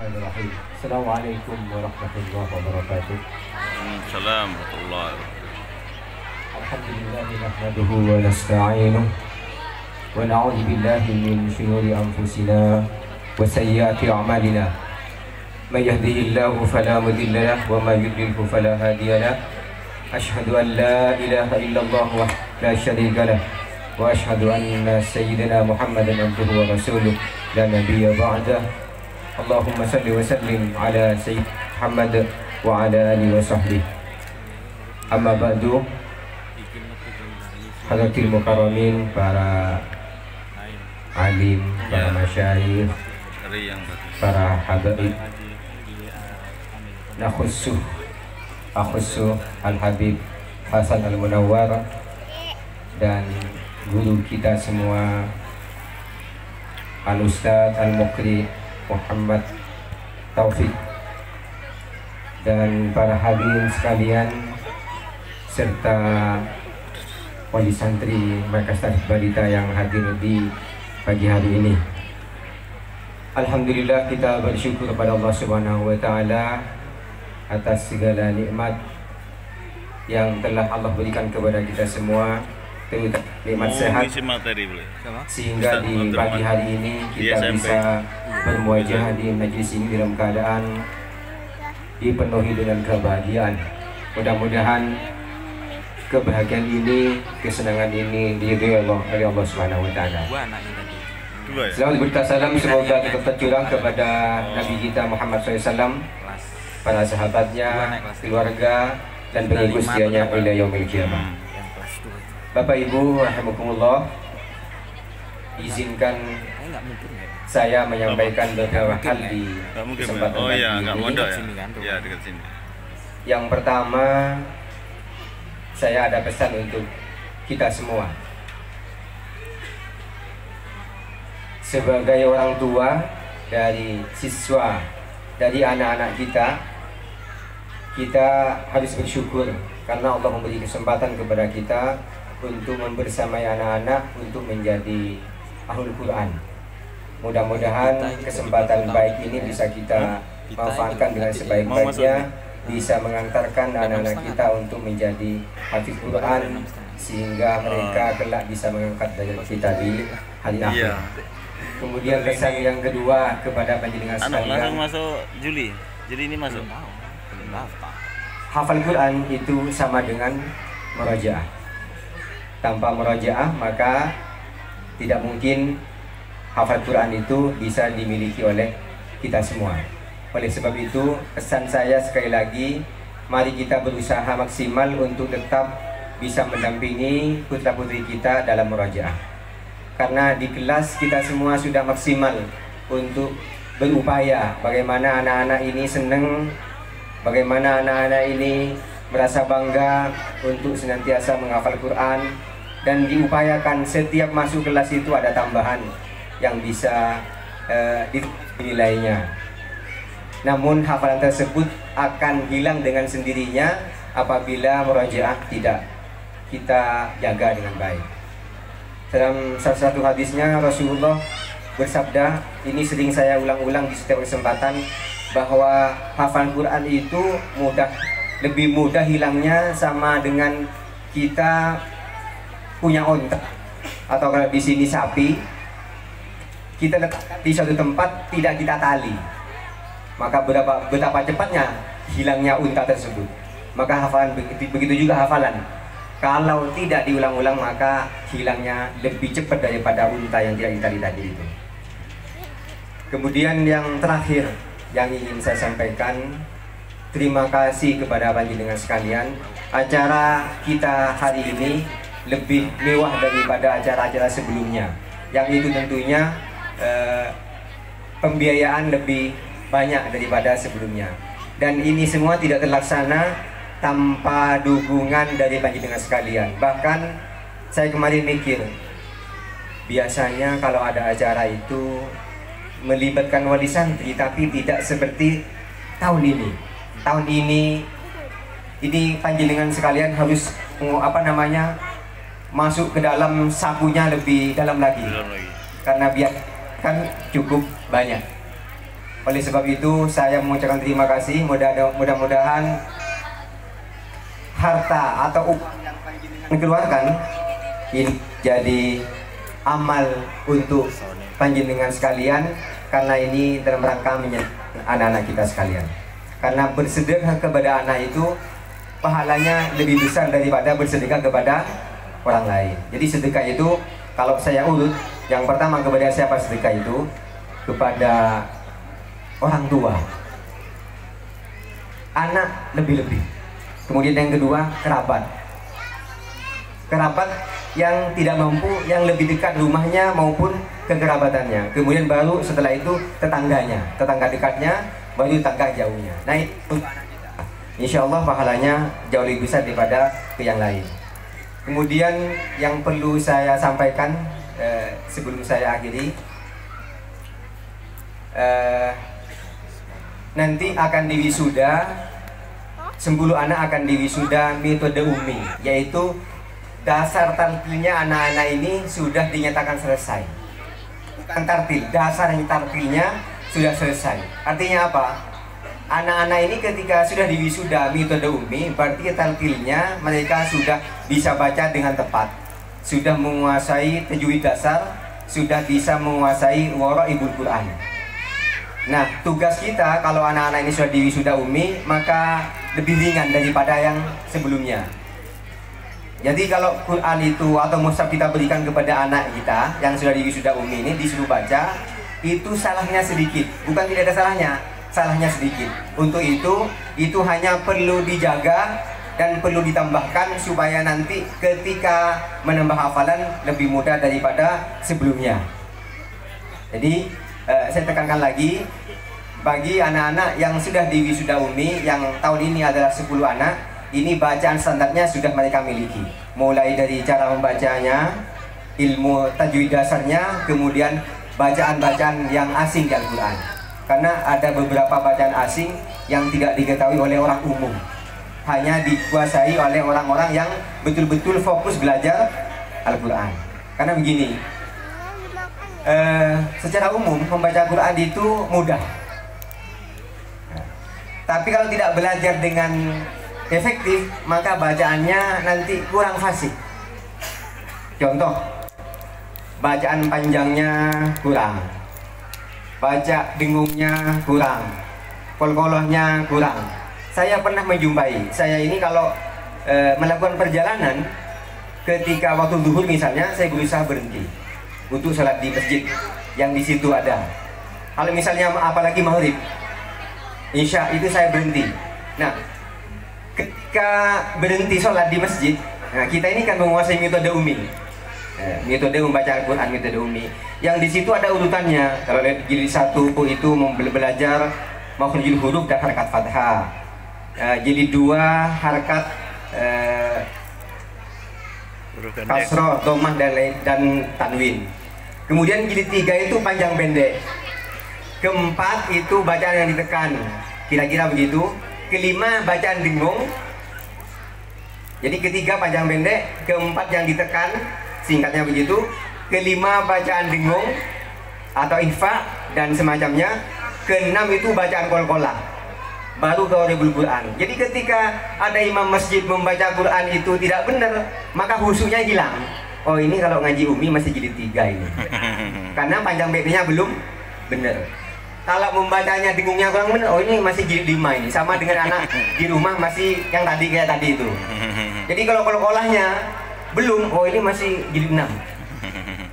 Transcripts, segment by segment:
Bismillahirrahmanirrahim. Assalamualaikum warahmatullahi wabarakatuh. Waalaikumsalam warahmatullahi wabarakatuh. Alhamdulillah nahmaduhu wa nasta'inuh wa na'udzu billahi min shururi anfusina wa sayyiati a'malina. May yahdihillahu fala mudilla lahu wa may yudlilhu fala hadiya lahu. Asyhadu an la ilaha illallah wa la syarika lahu wa asyhadu anna sayyidina Muhammadan abduhu wa rasuluh la nabiyya ba'dah. Allahumma salli wa sallim ala Sayyid Muhammad wa ala alihi wa sahbihi. Amma ba'du. Hadirin mukarramin, para alim, para masyayikh, para habaib, nakhussuh Al-Habib Hasan Al-Munawwar dan guru kita semua Al-Ustadz Al-Muqri Muhammad Taufik, dan para hadirin sekalian serta wali santri Markas Tahfiz Balita yang hadir di pagi hari ini. Alhamdulillah, kita bersyukur kepada Allah Subhanahu wa taala atas segala nikmat yang telah Allah berikan kepada kita semua, terutama nikmat sehat, sehingga di pagi hari ini kita bisa bermuajah di majlis ini dalam keadaan dipenuhi dengan kebahagiaan. Mudah-mudahan kebahagiaan ini, kesenangan ini diridhoi oleh Allah Subhanahu wa taala. Selamat berita salam semoga tetap tercurah kepada Nabi kita Muhammad SAW, para sahabatnya, keluarga, dan pengikut setianya ila yaumil qiyamah. Bapak Ibu rahimakumullah, izinkan saya menyampaikan beberapa hal di kesempatan ini. Ya, dekat sini. Yang pertama, saya ada pesan untuk kita semua. Sebagai orang tua dari siswa, dari anak-anak kita harus bersyukur karena Allah memberi kesempatan kepada kita untuk membersamai anak-anak untuk menjadi ahlul Quran. Mudah-mudahan kesempatan baik ini bisa kita manfaatkan dengan sebaik-baiknya, bisa mengantarkan anak-anak kita untuk menjadi hafiz Quran, sehingga mereka kelak bisa mengangkat derajat kita di hari akhir. Kemudian pesan yang kedua kepada panjenengan sekalian, langsung masuk Juli. Jadi ini masuk. Hafal Quran itu sama dengan murajaah. Tanpa murajaah maka tidak mungkin hafal Quran itu bisa dimiliki oleh kita semua. Oleh sebab itu, pesan saya sekali lagi, mari kita berusaha maksimal untuk tetap bisa mendampingi putra-putri kita dalam murajaah. Karena di kelas kita semua sudah maksimal untuk berupaya bagaimana anak-anak ini senang, bagaimana anak-anak ini merasa bangga untuk senantiasa menghafal Quran, dan diupayakan setiap masuk kelas itu ada tambahan yang bisa dinilainya. Namun hafalan tersebut akan hilang dengan sendirinya apabila murajaah tidak kita jaga dengan baik. Dalam salah satu hadisnya Rasulullah bersabda, ini sering saya ulang-ulang di setiap kesempatan, bahwa hafalan Quran itu lebih mudah hilangnya sama dengan kita punya onta, atau kalau di sini sapi, kita letak di suatu tempat tidak kita tali, maka betapa cepatnya hilangnya unta tersebut. Maka hafalan begitu juga hafalan, kalau tidak diulang-ulang maka hilangnya lebih cepat daripada unta yang tidak ditali tadi itu. Kemudian yang terakhir yang ingin saya sampaikan, terima kasih kepada panjenengan sekalian. Acara kita hari ini lebih mewah daripada acara-acara sebelumnya, yang itu tentunya pembiayaan lebih banyak daripada sebelumnya, dan ini semua tidak terlaksana tanpa dukungan dari panjenengan sekalian. Bahkan saya kemarin mikir, biasanya kalau ada acara itu melibatkan wali santri, tapi tidak seperti tahun ini. Tahun ini panjenengan sekalian harus masuk ke dalam sakunya lebih dalam lagi, karena biar kan cukup banyak. Oleh sebab itu saya mengucapkan terima kasih. Mudah-mudahan harta atau uang yang panjenengan keluarkan ini jadi amal untuk panjenengan sekalian, karena ini dalam rangka menyenangkan anak-anak kita sekalian. Karena bersedekah kepada anak itu pahalanya lebih besar daripada bersedekah kepada orang lain. Jadi sedekah itu kalau saya urut, yang pertama kepada siapa sedekah itu? Kepada orang tua, anak lebih-lebih. Kemudian yang kedua kerabat yang tidak mampu, yang lebih dekat rumahnya maupun kekerabatannya. Kemudian baru setelah itu tetangganya, tetangga dekatnya, baru tetangga jauhnya. Nah itu insya Allah pahalanya jauh lebih besar daripada ke yang lain. Kemudian yang perlu saya sampaikan sebelum saya akhiri, nanti akan diwisuda, 10 anak akan diwisuda metode UMI, yaitu dasar tartilnya anak-anak ini sudah dinyatakan selesai. Bukan tartil, dasar tartilnya sudah selesai. Artinya apa? Anak-anak ini ketika sudah diwisuda metode UMI, berarti tartilnya mereka sudah bisa baca dengan tepat, sudah menguasai tajwid dasar, sudah bisa menguasai waraibul Quran. Nah, tugas kita kalau anak-anak ini sudah diwisuda UMI, maka lebih ringan daripada yang sebelumnya. Jadi kalau Quran itu atau mushaf kita berikan kepada anak kita yang sudah diwisuda UMI ini, disuruh baca, itu salahnya sedikit. Bukan tidak ada salahnya, salahnya sedikit. Untuk itu hanya perlu dijaga dan perlu ditambahkan supaya nanti ketika menambah hafalan lebih mudah daripada sebelumnya. Jadi saya tekankan lagi, bagi anak-anak yang sudah diwisuda UMI yang tahun ini adalah 10 anak, ini bacaan standarnya sudah mereka miliki, mulai dari cara membacanya, ilmu tajwid dasarnya, kemudian bacaan-bacaan yang asing di Al-Quran. Karena ada beberapa bacaan asing yang tidak diketahui oleh orang umum, hanya dikuasai oleh orang-orang yang betul-betul fokus belajar Al-Quran. Karena begini, secara umum membaca Quran itu mudah, tapi kalau tidak belajar dengan efektif, maka bacaannya nanti kurang fasih. Contoh, bacaan panjangnya kurang, baca dengungnya kurang, kol-kolohnya kurang. Saya pernah menjumpai, saya ini kalau melakukan perjalanan, ketika waktu zuhur misalnya, saya berusaha berhenti untuk sholat di masjid yang di situ ada. Kalau misalnya apalagi maghrib, isya, itu saya berhenti. Nah, ketika berhenti sholat di masjid, nah kita ini kan menguasai metode UMI, metode membaca Al-Quran, metode UMI. Yang di situ ada urutannya. Kalau jilid 1 itu belajar makhrijul huruf dan harakat fathah. Jilid 2 harakat kasroh, dhammah dan tanwin. Kemudian jilid 3 itu panjang pendek. Keempat itu bacaan yang ditekan, kira-kira begitu. Kelima bacaan dengung. Jadi ketiga panjang pendek, keempat yang ditekan, singkatnya begitu. Kelima bacaan dengung atau ikhfa dan semacamnya. Keenam itu bacaan qol-qolah, baru waraibul Quran. Jadi ketika ada imam masjid membaca Quran itu tidak benar, maka khusyuknya hilang. Oh, ini kalau ngaji UMI masih jilid 3 ini, karena panjang pendeknya belum benar. Kalau membacanya dengungnya kurang benar, oh ini masih jilid 5 ini, sama dengan anak di rumah masih yang tadi kayak tadi itu. Jadi kalau kolahnya belum, oh ini masih jilid 6.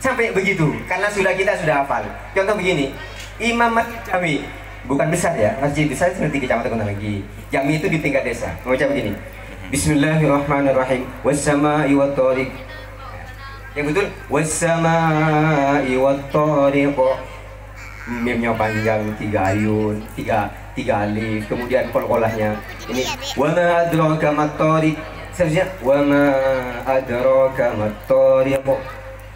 Sampai begitu, karena kita sudah hafal. Contoh begini, imam masjid jami, bukan besar ya, masjid besar itu nanti kecamatan lagi. Jami itu di tingkat desa. Membaca begini, Bismillahirrahmanirrahim, wassama'i wattariq. Yang betul, wassama'i wattariq. Mimnya panjang 3 ayun, 3 alif, kemudian kol-kolahnya ini wa ma adraka mat-tariq, seharusnya wa ma adraka mat-tariq.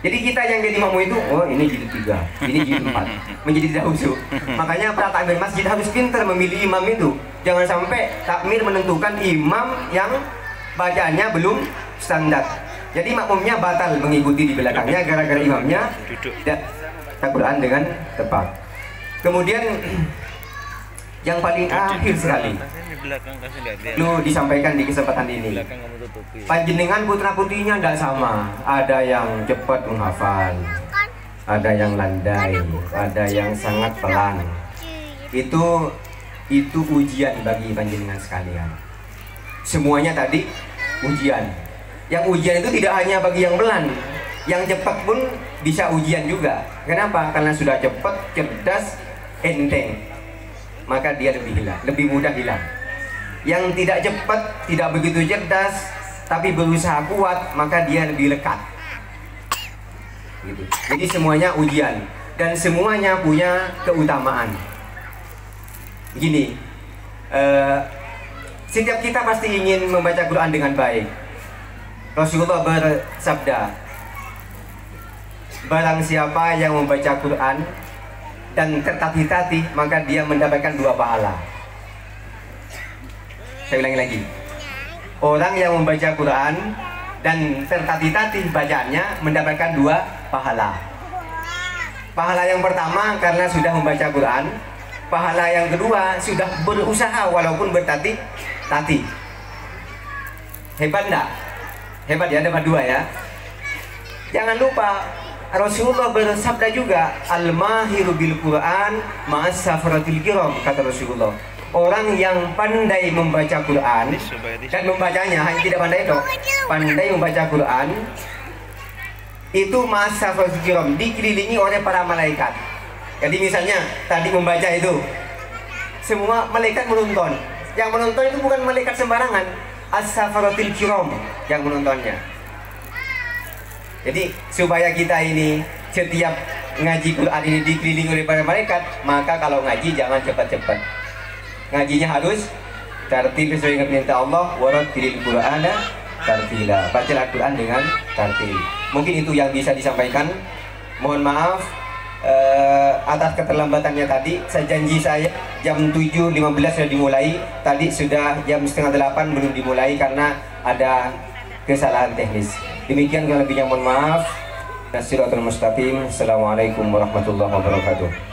Jadi kita yang jadi makmum itu, oh ini jilid 3, ini jilid 4, menjadi tidak khusyuk. Makanya para takmir masjid harus pintar memilih imam itu. Jangan sampai takmir menentukan imam yang bacaannya belum standar. Jadi makmumnya batal mengikuti di belakangnya gara-gara imamnya tidak Al-Quran dengan tepat. Kemudian yang paling akhir sekali Di belakang kasih lihat. lu disampaikan di kesempatan ini. Belakang kamu tutupi. Panjenengan putra putrinya tidak sama. Ada yang cepat menghafal, ada yang landai, ada yang sangat pelan. Itu ujian bagi panjenengan sekalian. Semuanya tadi ujian. Yang ujian itu tidak hanya bagi yang pelan, yang cepat pun bisa ujian juga. Kenapa? Karena sudah cepat, cerdas, enteng, maka dia lebih mudah hilang. Yang tidak cepat, tidak begitu cerdas, tapi berusaha kuat, maka dia lebih lekat. Gitu. Jadi semuanya ujian dan semuanya punya keutamaan. Begini, setiap kita pasti ingin membaca Quran dengan baik. Rasulullah bersabda, barang siapa yang membaca Quran dan tertatih-tatih, maka dia mendapatkan 2 pahala. Saya ulangi lagi. Orang yang membaca Quran dan tertatih-tatih bacaannya mendapatkan 2 pahala. Pahala yang pertama karena sudah membaca Quran. Pahala yang kedua sudah berusaha walaupun bertatih-tatih. Hebat enggak? Hebat ya, dapat 2 ya. Jangan lupa Rasulullah bersabda juga, al-mahiru bil Quran ma'as safaratil kiram, kata Rasulullah. Orang yang pandai membaca Quran dan membacanya, hanya tidak pandai toh, pandai membaca Quran itu ma'as safaratil kiram, dikelilingi oleh para malaikat. Jadi misalnya tadi membaca itu, semua malaikat menonton. Yang menonton itu bukan malaikat sembarangan, as-safaratil kiram yang menontonnya. Jadi supaya kita ini setiap ngaji Quran ini dikelilingi oleh para malaikat, maka kalau ngaji jangan cepat-cepat. Ngajinya harus tartil sesuai dengan perintah Allah, warattilil Qur'ana tartila. Baca Al-Quran dengan tartil. Mungkin itu yang bisa disampaikan. Mohon maaf atas keterlambatannya tadi. Janji saya jam 7.15 sudah dimulai. Tadi sudah jam setengah 8 belum dimulai karena ada kesalahan teknis. Demikian, kalau lebihnya mohon maaf. Nasiratul mustaqim. Assalamualaikum warahmatullahi wabarakatuh.